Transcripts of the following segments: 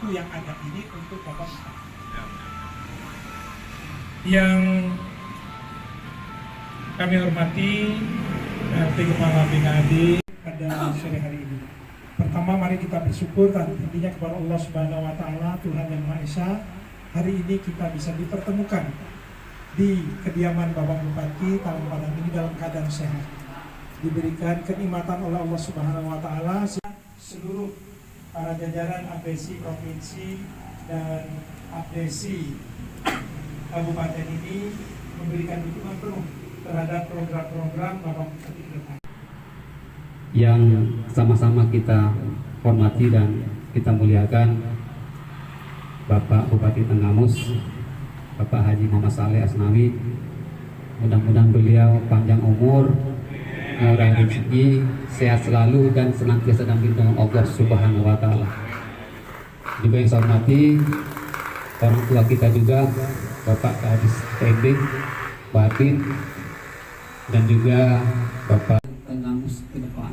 waktu yang ada ini untuk Bapak Bupati. Yang kami hormati RT Kepala BKAD pada sore hari ini. Pertama, mari kita bersyukur tentunya kepada Allah Subhanahu wa Ta'ala, Tuhan Yang Maha Esa. Hari ini kita bisa dipertemukan di kediaman Bapak Bupati Talang Padang ini dalam keadaan sehat. Diberikan kenikmatan oleh Allah Subhanahu wa Ta'ala. Seluruh para jajaran APSI Provinsi dan APSI Kabupaten ini memberikan dukungan penuh terhadap program-program Bapak Bupati ke depan. Yang sama-sama kita hormati dan kita muliakan Bapak Bupati Tenggamus, Bapak Haji Muhammad Saleh Asnawi. Mudah-mudahan beliau panjang umur, murah rezeki, sehat selalu dan senantiasa dalam lindungan Allah Subhanahu wa Ta'ala. Juga yang saya hormati orang tua kita juga, Bapak Kadis TB Batin, dan juga Bapak Tenggamus ke depan,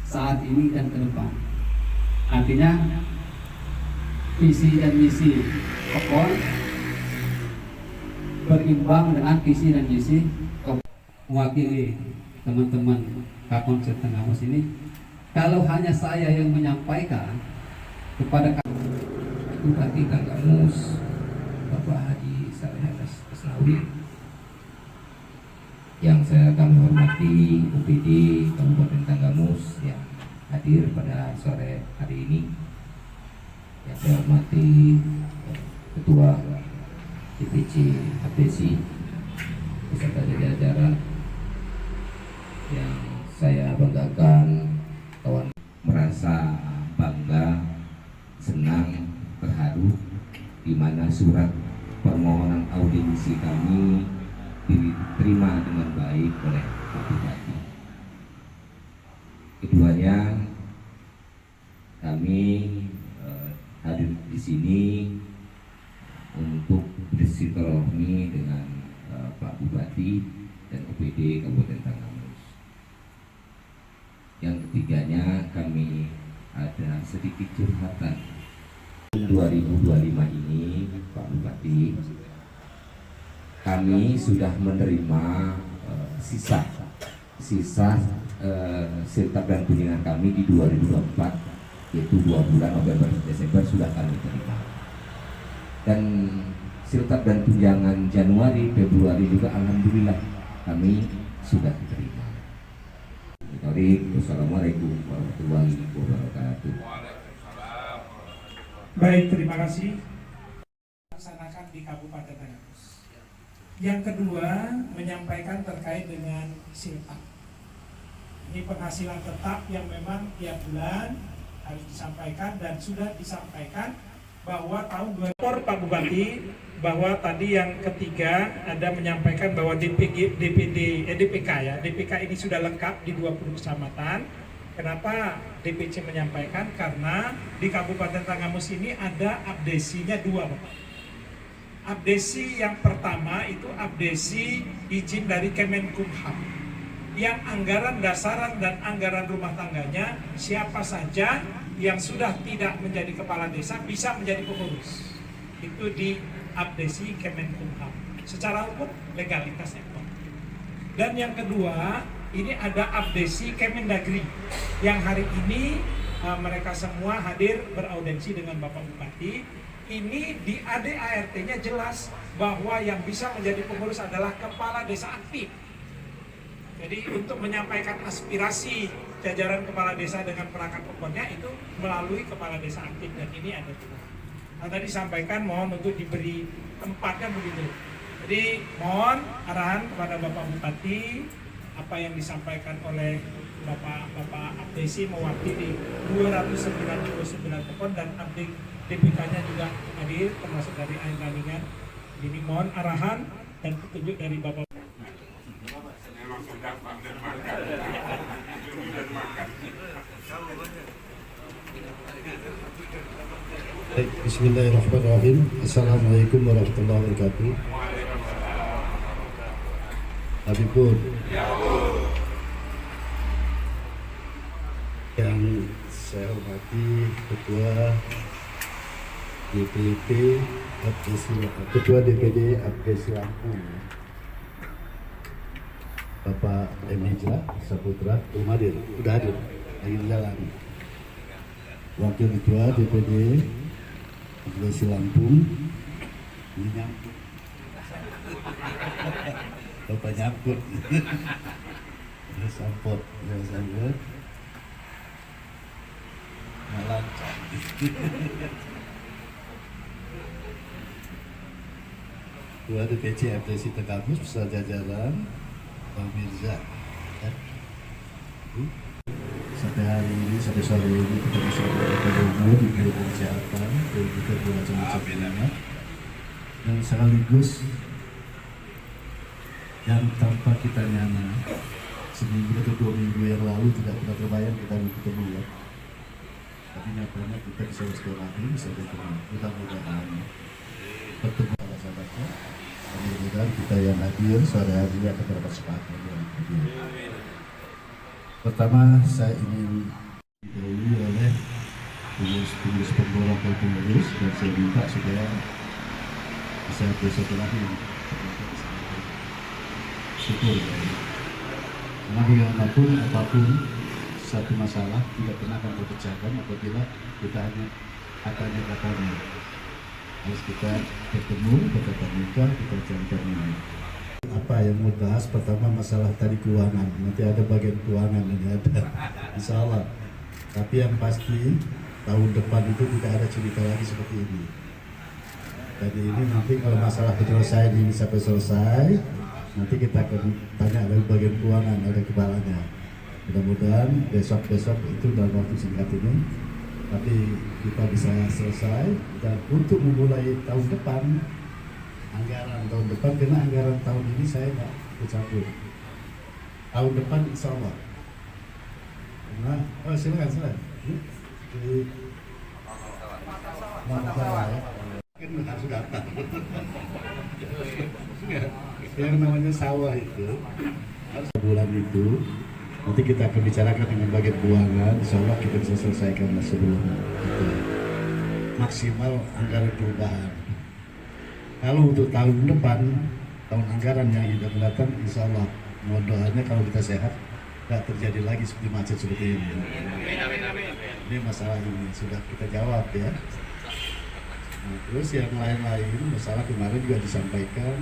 saat ini dan ke depan. Artinya visi dan misi Kopol berimbang dengan visi dan misi mewakili teman-teman Kapolsek Tenggamus ini. Kalau hanya saya yang menyampaikan kepada Bupati Tenggamus, Bapak Haji Saleh Asnawi, yang saya kami hormati UPD Kabupaten Tenggamus yang hadir pada sore hari ini, yang saya hormati Ketua DPC APSI beserta jajaran, yang saya banggakan, kawan merasa bangga, senang, terharu di mana surat permohonan audiensi kami diterima dengan baik oleh Pak Bupati. Keduanya, kami hadir di sini untuk bersilaturahmi dengan Pak Bupati dan OPD Kabupaten Tenggamus. Yang ketiganya, kami ada sedikit curhatan. 2025 ini, Pak Bupati, kami sudah menerima sisa sirkup dan kunjungan kami di 2024, yaitu 2 bulan November Desember sudah kami terima, dan sirkup dan tunjangan Januari Februari juga alhamdulillah kami sudah diterima. Assalamualaikum warahmatullahi wabarakatuh. Baik, terima kasih. Laksanakan di Kabupaten Tenggamus. Yang kedua, menyampaikan terkait dengan silpa. Ini penghasilan tetap yang memang tiap bulan harus disampaikan dan sudah disampaikan bahwa tahun 2000 Pak Bupati, bahwa tadi yang ketiga ada menyampaikan bahwa DPK ini sudah lengkap di 20 kecamatan. Kenapa DPC menyampaikan? Karena di Kabupaten Tenggamus ini ada abdesinya 2, Bapak. Abdesi yang pertama itu abdesi izin dari Kemenkumham, yang anggaran dasaran dan anggaran rumah tangganya siapa saja yang sudah tidak menjadi kepala desa bisa menjadi pengurus. Itu di abdesi Kemenkumham. Secara hukum legalitasnya. Dan yang kedua, ini ada abdesi Kemendagri yang hari ini mereka semua hadir beraudensi dengan Bapak Bupati. Ini di ADART-nya jelas bahwa yang bisa menjadi pengurus adalah kepala desa aktif. Jadi untuk menyampaikan aspirasi jajaran kepala desa dengan perangkat pokoknya itu melalui kepala desa aktif, dan ini ada juga. Nah, tadi sampaikan mohon untuk diberi tempatnya begitu. Jadi mohon arahan kepada Bapak Bupati, apa yang disampaikan oleh Bapak Abdesi mewakili 299 pokon, dan DPK-nya juga hadir termasuk dari Air Ganingan. Jadi mohon arahan dan petunjuk dari Bapak. Bismillahirrahmanirrahim. Assalamualaikum warahmatullahi wabarakatuh. Habibur yang saya hormati Ketua DPP Ketua DPD Abdesi Lampung, Bapak M. Hijrah Saputra hadir, udah hadir, lagi di jalan. Wakil Ketua DPD Abdesi Lampung, ini nyangkut. Bapak nyangkut. Sampot, sambut. Lancar. Ketua DPC FDC Tenggamus beserta jajaran Bang Mirza. Sampai hari ini, sampai sore ini kita bisa bertemu di Bidang Kesehatan dan juga bermacam-macam dan sekaligus yang tanpa kita nyana seminggu atau 2 minggu yang lalu tidak pernah terbayang kita ketemu ya. Tapi nyatanya kita bisa bersilaturahmi, bisa bertemu. Mudah-mudahan bertemu para sahabatnya. Mudah-mudahan kita yang hadir sore hari ini akan dapat sepatu yang hadir. Pertama saya ingin didahului oleh pengurus pemborong dan pengurus, dan saya minta supaya bisa bersilaturahmi. Syukur ya. Karena bagaimanapun apapun satu masalah tidak pernah akan terpecahkan apabila kita hanya katanya. Harus kita bertemu, bertatap muka, kita cari ini. Apa yang mau bahas? Pertama masalah tadi keuangan. Nanti ada bagian keuangan ini ada, insya Allah. Tapi yang pasti tahun depan itu tidak ada cerita lagi seperti ini. Jadi ini nanti kalau masalah selesai ini sampai selesai, nanti kita akan tanya dari bagian keuangan, ada kepalanya. Mudah-mudahan besok-besok itu dalam waktu singkat ini, tapi kita bisa selesai. Dan untuk memulai tahun depan, anggaran tahun depan, karena anggaran tahun ini saya nggak bercampur. Tahun depan insya Allah. Karena, silakan. Jadi, masalah ya. Kan harus datang. Yang namanya sawah itu harus bulan itu. Nanti kita akan bicarakan dengan bagian keuangan, insya Allah kita bisa selesaikan sebelum itu. Maksimal anggaran perubahan. Kalau untuk tahun depan, tahun anggaran yang akan datang, insya Allah, mohon doanya kalau kita sehat, tidak terjadi lagi seperti macet seperti ini. Ini masalah ini sudah kita jawab ya. Nah, terus yang lain-lain, masalah kemarin juga disampaikan.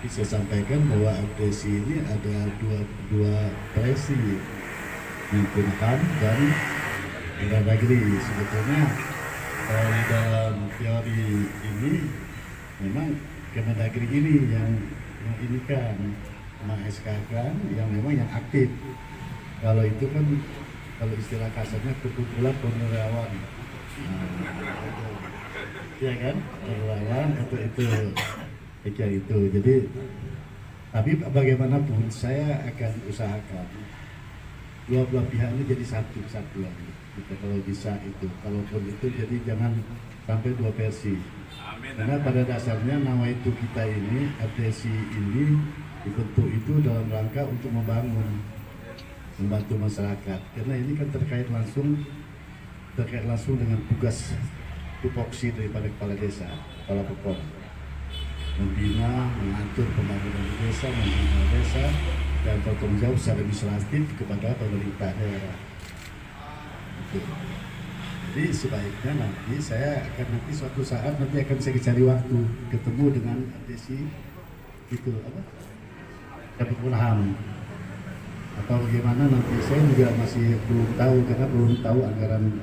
Saya sampaikan bahwa Abdesi ini ada dua presi, Menkumham dan Mendagri. Sebetulnya kalau dalam teori ini memang Kemendagri ini yang ini kan SK kan yang memang yang aktif. Kalau itu kan kalau istilah kasarnya kebetulan penerawan, ya kan penerawan atau itu. Itu. Jadi, tapi bagaimanapun saya akan usahakan dua belah pihak ini jadi satu lagi. Gitu, kalau bisa itu, kalaupun itu jadi jangan sampai dua versi. Karena pada dasarnya nama itu kita ini, Abdesi ini dibentuk itu dalam rangka untuk membantu masyarakat. Karena ini kan terkait langsung dengan tugas tupoksi daripada kepala desa, kepala pokok. Membina, mengatur pembangunan desa, membina desa, dan bertanggung jawab secara administratif kepada pemerintah daerah. Jadi sebaiknya nanti saya akan suatu saat nanti akan saya cari waktu ketemu dengan Abdesi itu Menkumham atau bagaimana nanti saya juga masih belum tahu karena belum tahu anggaran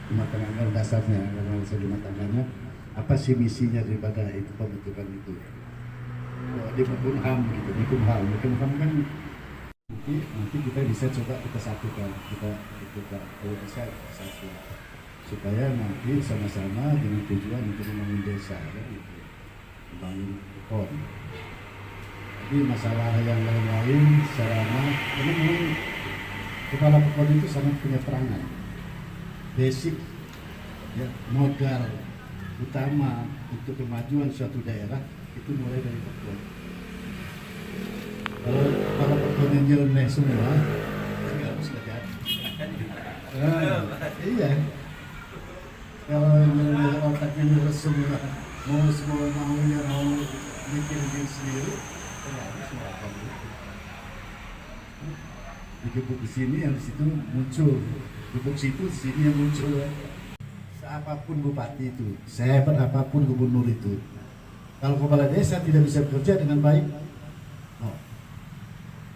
rumah tangga dasarnya, anggaran rumah tangganya. Apa sih misinya daripada itu pembentukan itu? Di Menkumham gitu, Menkumham kan nanti kita bisa coba kita satukan, kita kalau bisa satu supaya nanti sama-sama dengan tujuan untuk membangun desa, kan gitu, membangun pon. Jadi masalah yang lain-lain sarana, ini memang kepala pon itu sangat punya peranan, basic, ya, modal utama untuk kemajuan suatu daerah itu mulai dari pokok. Kalau para pokoknya nyeleneh semua, nggak harus terjadi. Iya. Kalau yang otaknya meresum mau semua maunya mau bikin diri sendiri, harus melakukan itu. Dikebuk di sini, yang di situ muncul. Dikebuk situ, di sini yang muncul. Seapapun bupati itu, sehebat apapun gubernur itu, kalau kepala desa tidak bisa bekerja dengan baik, no.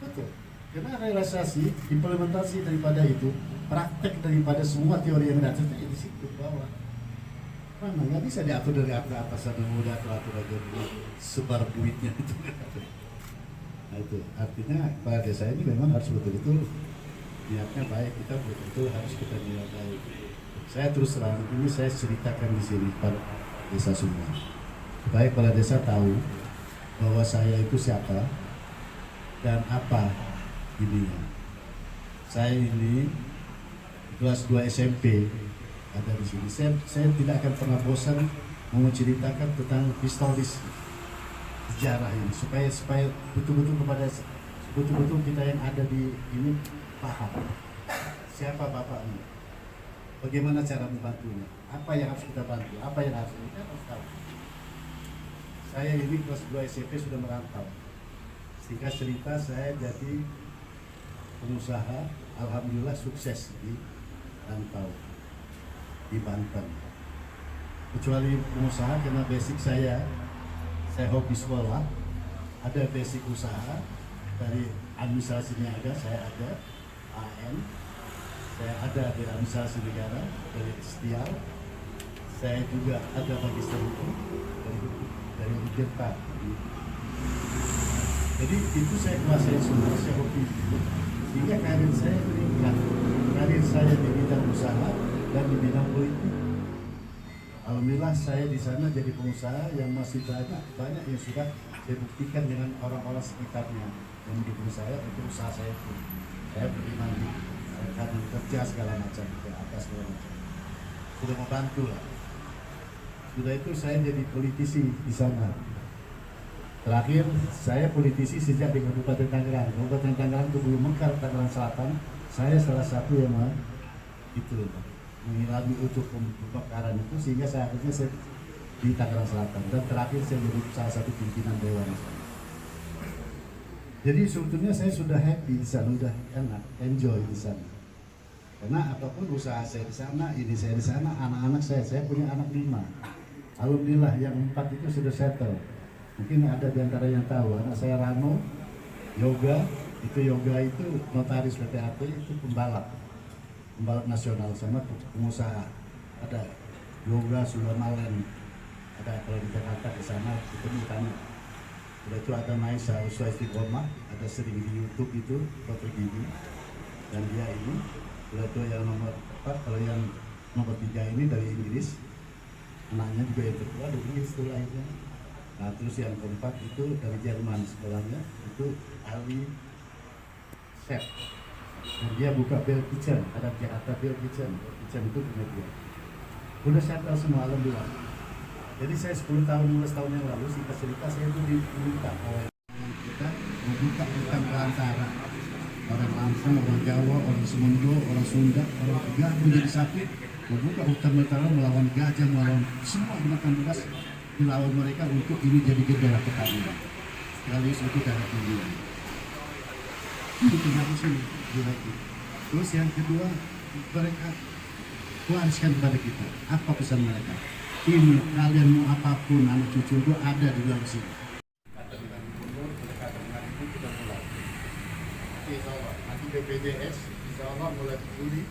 Betul. Karena realisasi, implementasi daripada itu, praktek daripada semua teori yang ada di situ bawah. Mana nggak bisa diatur dari atas sampai mudah atur aja dulu sebar duitnya itu. Nah itu artinya kepala desa ini memang harus betul-betul niatnya baik, kita betul-betul harus kita niat baik. Saya terus terang ini saya ceritakan di sini pada desa semua, supaya kepala desa tahu bahwa saya itu siapa dan apa ininya. Saya ini kelas 2 SMP ada di sini. Saya tidak akan pernah bosan menceritakan tentang historis sejarah ini supaya betul-betul betul-betul kita yang ada di ini paham siapa bapaknya, bagaimana cara membantunya, apa yang harus kita bantu, apa yang harus kita harus tahu. Saya ini kelas 2 SMP sudah merantau. Singkat cerita saya jadi pengusaha, alhamdulillah sukses di rantau di Banten. Kecuali pengusaha karena basic saya hobi sekolah, ada basic usaha dari administrasinya ada, saya ada AN, saya ada di administrasi negara dari Setial, saya juga ada magister hukum dari Jakarta. Jadi itu saya kuasai semua, saya hobi itu. Sehingga karir saya meningkat, karir saya di bidang usaha dan di bidang politik. Alhamdulillah saya di sana jadi pengusaha yang masih banyak yang sudah saya buktikan dengan orang-orang sekitarnya yang mendukung saya untuk usaha saya itu. Saya beriman di karena kerja segala macam, ke atas segala macam. Sudah membantu lah. Sudah itu saya jadi politisi di sana. Terakhir saya politisi sejak di Kabupaten Tangerang. Kabupaten Tangerang itu belum mekar, Tangerang Selatan. Saya salah satu yang itu mengalami untuk pembakaran itu, sehingga saya akhirnya saya di Tangerang Selatan dan terakhir saya jadi salah satu pimpinan dewan. Jadi sebetulnya saya sudah happy di sana, sudah enak, enjoy di sana. Karena apapun usaha saya di sana, ini saya di sana, anak-anak saya punya anak 5. Alhamdulillah yang 4 itu sudah settle. Mungkin ada di antara yang tahu, anak saya Rano, yoga itu notaris PTAT, itu pembalap nasional sama pengusaha. Ada yoga Sulawesi, ada kalau di Jakarta ke sana itu tanya. Udah itu ada Maisa Uswa Istiqomah, ada sering di YouTube itu foto gini, dan dia ini udah itu yang nomor 4, kalau yang nomor 3 ini dari Inggris, anaknya juga yang kedua dari Inggris itu lahirnya. Nah terus yang keempat itu dari Jerman sekolahnya, itu Ali Chef. Dan dia buka Bell Kitchen, ada di Jakarta Bell Kitchen itu punya dia. Udah settle semua, alhamdulillah. Jadi saya 10 tahun, 15 tahun yang lalu, singkat cerita saya itu diminta oleh kita membuka hutan perantara. Orang Lampung, orang Jawa, orang Semondo, orang Sunda, orang Tegal menjadi satu, membuka hutan perantara melawan gajah, melawan semua binatang buas, melawan mereka untuk ini jadi gejala pertanian. Sekaligus itu darah tinggian. Itu harus ini. Terus yang kedua, mereka wariskan kepada kita. Apa pesan mereka? Ini kalian mau apapun, anak cucu itu ada di dalam sini. Kata dengan gubernur, pendekatan dengan itu kita mulai. Insya Allah, nanti BPJS, insya Allah mulai Juli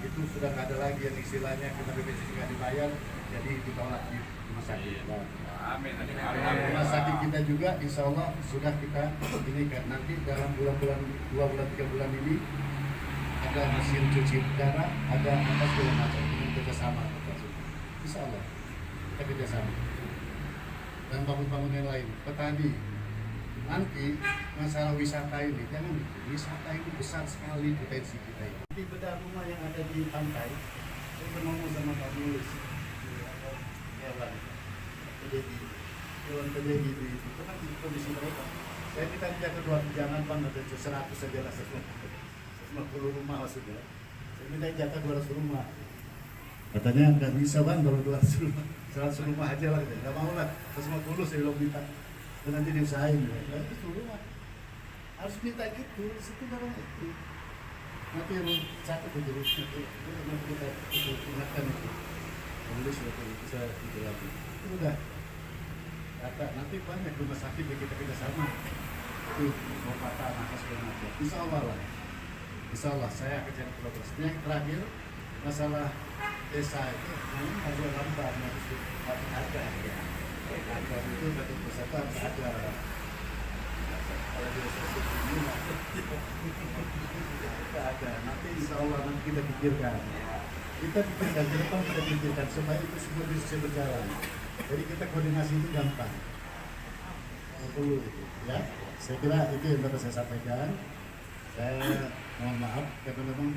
itu sudah nggak ada lagi yang istilahnya kita BPJS nggak dibayar, jadi ditolak di rumah sakit. Amin. Rumah sakit kita juga insya Allah sudah kita ini kan nanti dalam bulan-bulan 2 bulan 3 bulan ini ada mesin cuci darah, ada apa segala macam dengan kerjasama. Insya Allah kita kerjasama dan bangun-bangun yang lain. Petani nanti masalah wisata ini, jangan wisata ini besar sekali potensi kita ini. Di bedah rumah yang ada di pantai, saya bertemu sama Pak Nulis, Hewan Kedegi itu kan di kondisi mereka. Saya minta dia kedua, jangan bang ada 100 saja lah, 150 rumah maksudnya. Saya minta jatah 200 rumah. Katanya nggak bisa bang kalau 100 rumah aja lah, nggak mau lah, 150 saya belum minta, dan nanti diusahain. Nah, itu rumah harus minta gitu, situ barang itu. Nanti yang satu tuh jadi nanti kita ingatkan itu. Kemudian sudah bisa itu lagi. Itu udah kata nanti banyak rumah sakit yang kita sama. Itu mau patah nafas segala macam. Insya Allah lah. Insya Allah saya akan cari progres. Yang terakhir masalah desa itu memang harus lambat, harus ada ya. Harga itu satu persatu harus ada. Kalau di desa ini tidak ada. Nanti insya Allah nanti kita pikirkan. Kita pikirkan ke depan, kita pikirkan supaya itu semua bisa berjalan. Jadi kita koordinasi itu gampang. Perlu gitu, ya. Saya kira itu yang dapat saya sampaikan. Saya mohon maaf karena memang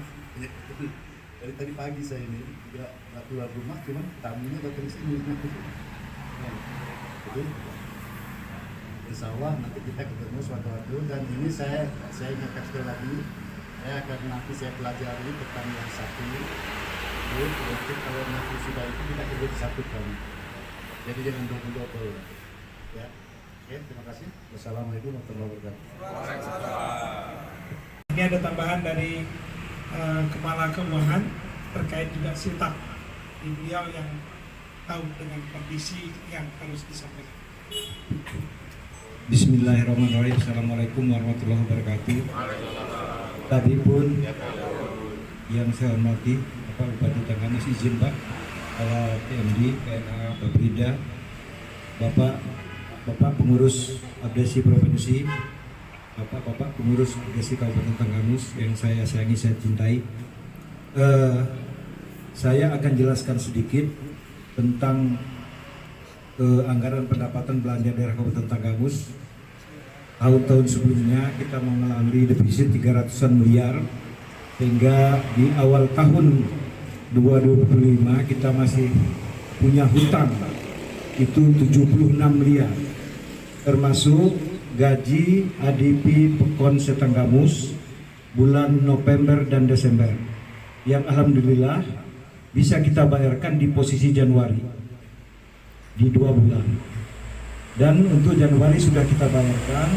dari tadi pagi saya ini tidak keluar rumah, cuman tamunya datang sini. Jadi insya Allah nanti kita ketemu suatu waktu, dan ini saya ingatkan sekali lagi, saya akan nanti saya pelajari tentang yang satu. Jadi kalau nanti sudah itu kita kerja disatukan. Jadi jangan double-double. Ya. Oke, terima kasih. Wassalamualaikum warahmatullahi wabarakatuh. Ini ada tambahan dari Kepala Keuangan terkait juga siltap. Beliau yang tahu dengan kondisi yang harus disampaikan. Bismillahirrahmanirrahim. Assalamualaikum warahmatullahi wabarakatuh. Tadi pun yang saya hormati Bapak Bupati Tanggamus, izin Pak, Kepala PMD, PNA, Baprida, Bapak pengurus Abdesi Provinsi, Bapak pengurus Abdesi Kabupaten Tanggamus yang saya sayangi, saya cintai. Saya akan jelaskan sedikit tentang anggaran pendapatan belanja daerah Kabupaten Tanggamus. Tahun-tahun sebelumnya kita mengalami defisit 300-an miliar, sehingga di awal tahun 2025 kita masih punya hutang itu 76 miliar, termasuk gaji ADP Pekon Setanggamus bulan November dan Desember, yang alhamdulillah bisa kita bayarkan di posisi Januari di 2 bulan. Dan untuk Januari sudah kita bayarkan,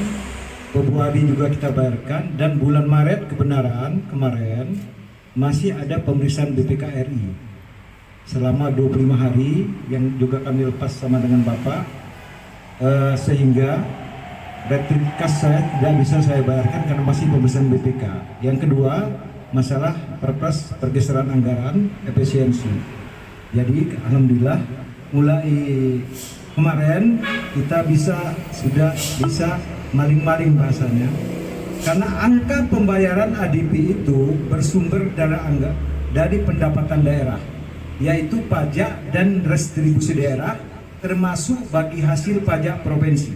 Februari juga kita bayarkan, dan bulan Maret kebenaran kemarin masih ada pemeriksaan BPK RI selama 25 hari yang juga kami lepas sama dengan Bapak, sehingga retreat kas saya tidak bisa saya bayarkan karena masih pemeriksaan BPK. Yang kedua, masalah perpres pergeseran anggaran efisiensi. Jadi alhamdulillah mulai kemarin kita sudah bisa maling-maling bahasanya, karena angka pembayaran ADP itu bersumber dari pendapatan daerah, yaitu pajak dan restribusi daerah, termasuk bagi hasil pajak provinsi.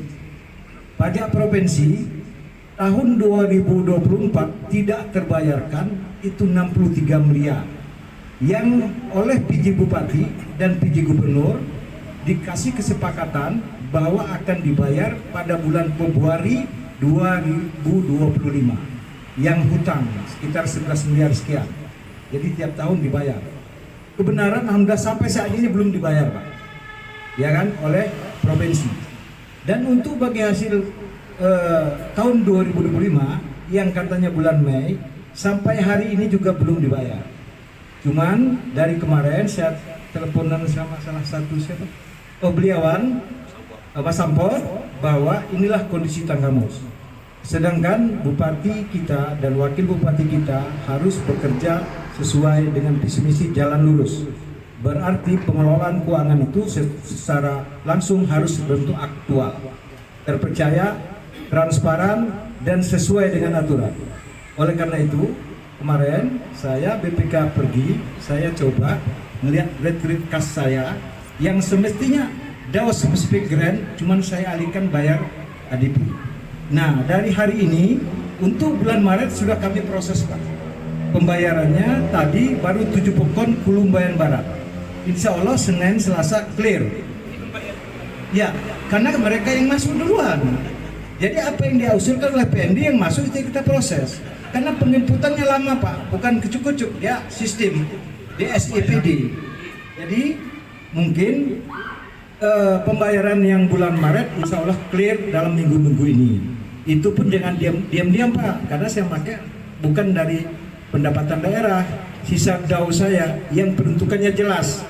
Pajak provinsi tahun 2024 tidak terbayarkan itu 63 miliar, yang oleh PJ Bupati dan PJ Gubernur dikasih kesepakatan bahwa akan dibayar pada bulan Februari 2025, yang hutang sekitar 11 miliar sekian. Jadi tiap tahun dibayar. Kebenaran alhamdulillah sampai saat ini belum dibayar, Pak, ya kan, oleh provinsi. Dan untuk bagi hasil tahun 2025 yang katanya bulan Mei sampai hari ini juga belum dibayar. Cuman dari kemarin saya teleponan sama salah satu beliawan Pak Sampor, bahwa inilah kondisi Tanggamus. Sedangkan bupati kita dan wakil bupati kita harus bekerja sesuai dengan visi misi jalan lurus. Berarti pengelolaan keuangan itu secara langsung harus berbentuk aktual, terpercaya, transparan, dan sesuai dengan aturan. Oleh karena itu, kemarin saya BPK pergi, saya coba melihat retreat kas saya yang semestinya dawas spesifik grant, cuman saya alihkan bayar ADP. Nah, dari hari ini untuk bulan Maret sudah kami proses, Pak. Pembayarannya tadi baru 7 pokon Kulumbayan Barat. Insya Allah Senin Selasa clear. Ya, karena mereka yang masuk duluan. Jadi apa yang diusulkan oleh PND yang masuk itu kita proses. Karena penginputannya lama, Pak, bukan kucuk-kucuk, ya sistem di SIPD. Jadi mungkin pembayaran yang bulan Maret insya Allah clear dalam minggu-minggu ini. Itu pun jangan diam-diam Pak, karena saya pakai bukan dari pendapatan daerah, sisa DAU saya yang peruntukannya jelas.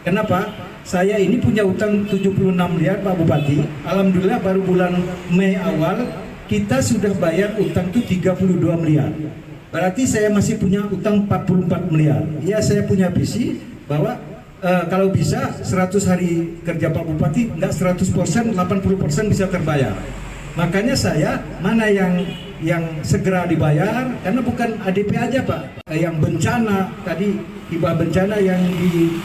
Kenapa? Saya ini punya utang 76 miliar Pak Bupati. Alhamdulillah baru bulan Mei awal kita sudah bayar utang itu 32 miliar. Berarti saya masih punya utang 44 miliar. Ya saya punya visi bahwa kalau bisa 100 hari kerja Pak Bupati enggak 100%, 80% bisa terbayar. Makanya saya mana yang segera dibayar, karena bukan ADP aja Pak, yang bencana tadi hibah bencana yang di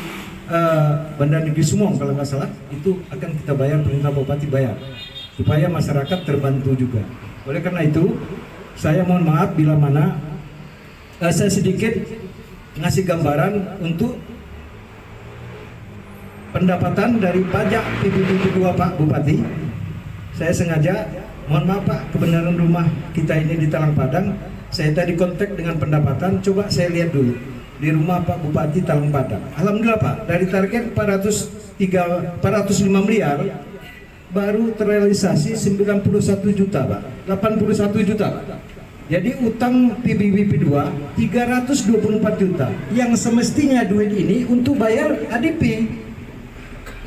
Bandar Negeri Sumong kalau nggak salah itu akan kita bayar, perintah Bupati bayar supaya masyarakat terbantu juga. Oleh karena itu saya mohon maaf bila mana saya sedikit ngasih gambaran untuk pendapatan dari pajak PBB 2 Pak Bupati. Saya sengaja, mohon maaf Pak, kebenaran rumah kita ini di Talang Padang. Saya tadi kontak dengan pendapatan, coba saya lihat dulu di rumah Pak Bupati Talang Padang. Alhamdulillah Pak, dari target 405 miliar baru terrealisasi 91 juta Pak, 81 juta Pak. Jadi utang PBB 2 324 juta yang semestinya duit ini untuk bayar ADP.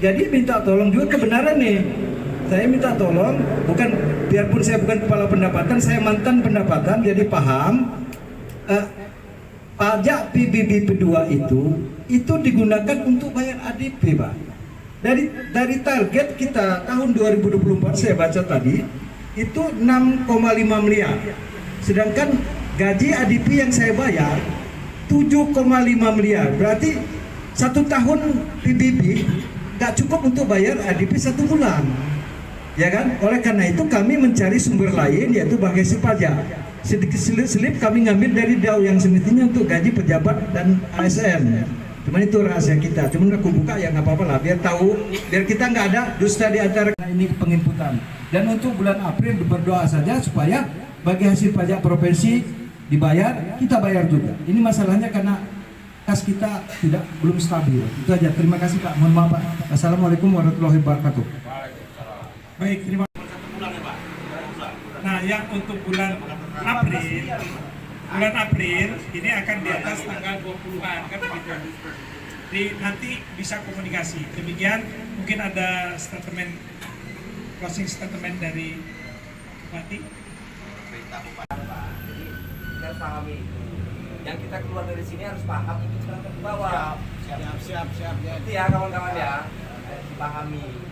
Jadi minta tolong juga kebenaran nih. Saya minta tolong, bukan biarpun saya bukan kepala pendapatan, saya mantan pendapatan, jadi paham pajak PBB 2 itu digunakan untuk bayar ADP Pak. Dari target kita tahun 2024 saya baca tadi itu 6,5 miliar. Sedangkan gaji ADP yang saya bayar 7,5 miliar. Berarti 1 tahun PBB nggak cukup untuk bayar ADP 1 bulan. Ya kan? Oleh karena itu kami mencari sumber lain yaitu bagasi pajak. Sedikit selip kami ngambil dari DAU yang semestinya untuk gaji pejabat dan ASN. Cuman itu rahasia kita. Cuman aku buka ya nggak apa-apa lah, biar tahu, biar kita nggak ada dusta di antara ini penginputan. Dan untuk bulan April berdoa saja supaya bagi hasil pajak provinsi dibayar, kita bayar juga. Ini masalahnya karena kas kita belum stabil. Itu aja. Terima kasih Pak. Mohon maaf Pak. Assalamualaikum warahmatullahi wabarakatuh. Baik, terima kasih. Nah, yang untuk bulan April ini akan di atas tanggal 20-an kan begitu. Jadi nanti bisa komunikasi. Demikian mungkin ada closing statement dari Bupati. Jadi kita harus pahami itu. Yang kita keluar dari sini harus paham untuk berangkat ke bawah. Siap. Itu ya kawan-kawan ya. Pahami.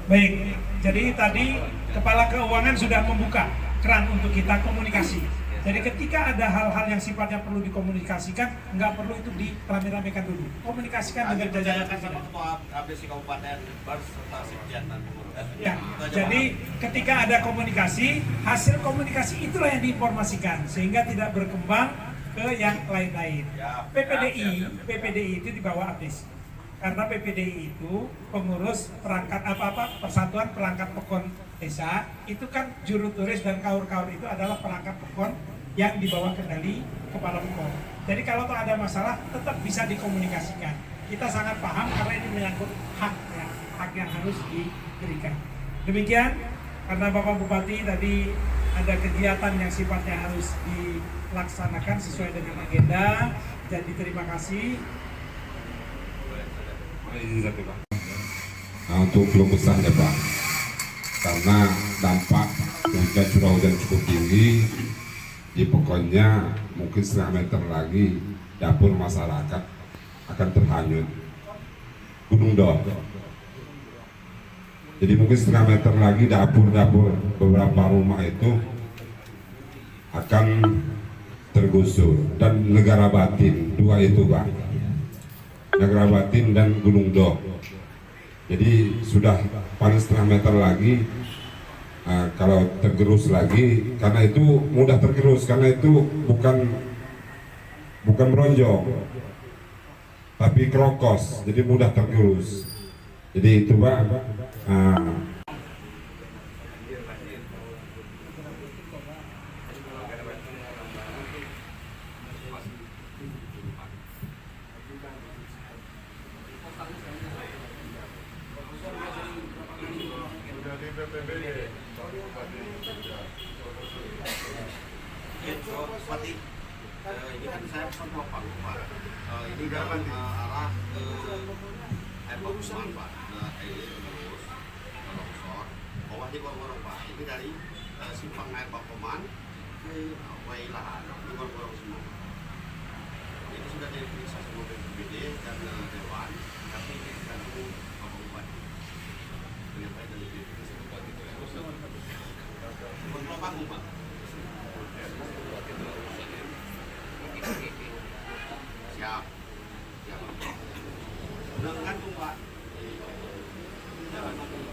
Baik, jadi tadi Kepala Keuangan sudah membuka keran untuk kita komunikasi. Jadi ketika ada hal-hal yang sifatnya perlu dikomunikasikan, nggak perlu itu dirame-ramekan dulu. Komunikasikan dengan jajaran sama ketua APC Kabupaten berserta Sekjen dan pengurus. Ya, jadi ketika ada komunikasi, hasil komunikasi itulah yang diinformasikan sehingga tidak berkembang ke yang lain-lain. PPDI itu di bawah APC. Karena PPDI itu pengurus perangkat Persatuan Perangkat Pekon Desa, itu kan juru turis dan kaur-kaur itu adalah perangkat pekon yang dibawa kendali kepala pekon. Jadi kalau ada masalah tetap bisa dikomunikasikan. Kita sangat paham karena ini menyangkut hak yang harus diberikan. Demikian, karena Bapak Bupati tadi ada kegiatan yang sifatnya harus dilaksanakan sesuai dengan agenda. Jadi terima kasih. Nah, untuk keluh kesah ya Pak, karena dampak curah hujan cukup tinggi, di pokoknya mungkin setengah meter lagi dapur masyarakat akan terhanyut Gunung Doh. Jadi mungkin setengah meter lagi dapur beberapa rumah itu akan tergusur, dan Negara Batin 2 itu Pak, Negara Batin dan Gunung Doh. Jadi sudah paling setengah meter lagi. Kalau tergerus lagi, karena itu mudah tergerus, karena itu bukan meronjong tapi krokos, jadi mudah tergerus. Jadi itu Pak, Ya, Bupati, ini kan saya pesan Pak. Ini dalam arah air bakuman Pak, air terus longsor. Bawah di gorong-gorong Pak, ini dari simpang air bakuman ke Wailahan, ini gorong-gorong semua. Ini sudah diperiksa semua BPBD dan Dewan, tapi ini diganggu Bapak Bupati. Ternyata dari BPBD Bupati itu berapa Pak? Siap. Siap. Udah gantung Pak. Jangan gantung.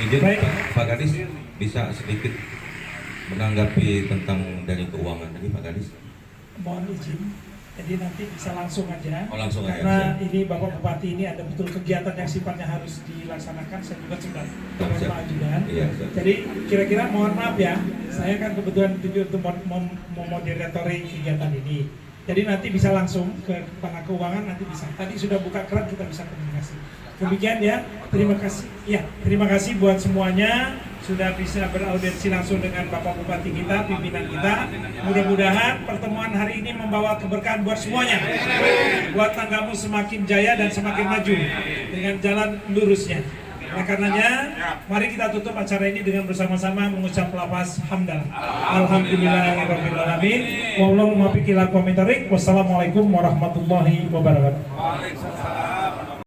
Izin Pak Kadis bisa sedikit menanggapi tentang dari keuangan tadi Pak Kadis. Mohon izin, jadi nanti bisa langsung aja. Oh, langsung karena aja. ini Bapak Bupati ini ada betul kegiatan yang sifatnya harus dilaksanakan. Saya juga sudah Siap. Pak Ajudan. Iya, siap. Jadi kira-kira mohon maaf ya, saya kan kebetulan tujuh untuk memoderatori kegiatan ini. Jadi nanti bisa langsung ke Kepala Keuangan, nanti bisa. Tadi sudah buka keran, kita bisa komunikasi. Demikian ya, terima kasih. Ya, terima kasih buat semuanya sudah bisa beraudiensi langsung dengan Bapak Bupati kita, pimpinan kita. Mudah-mudahan pertemuan hari ini membawa keberkahan buat semuanya. Buat Tanggamus semakin jaya dan semakin maju dengan jalan lurusnya. Oleh karenanya, mari kita tutup acara ini dengan bersama-sama mengucap lafaz hamdalah. Alhamdulillahirabbil alamin. Wallahu muwaffiq ila aqwamit thoriq. Wassalamualaikum warahmatullahi wabarakatuh.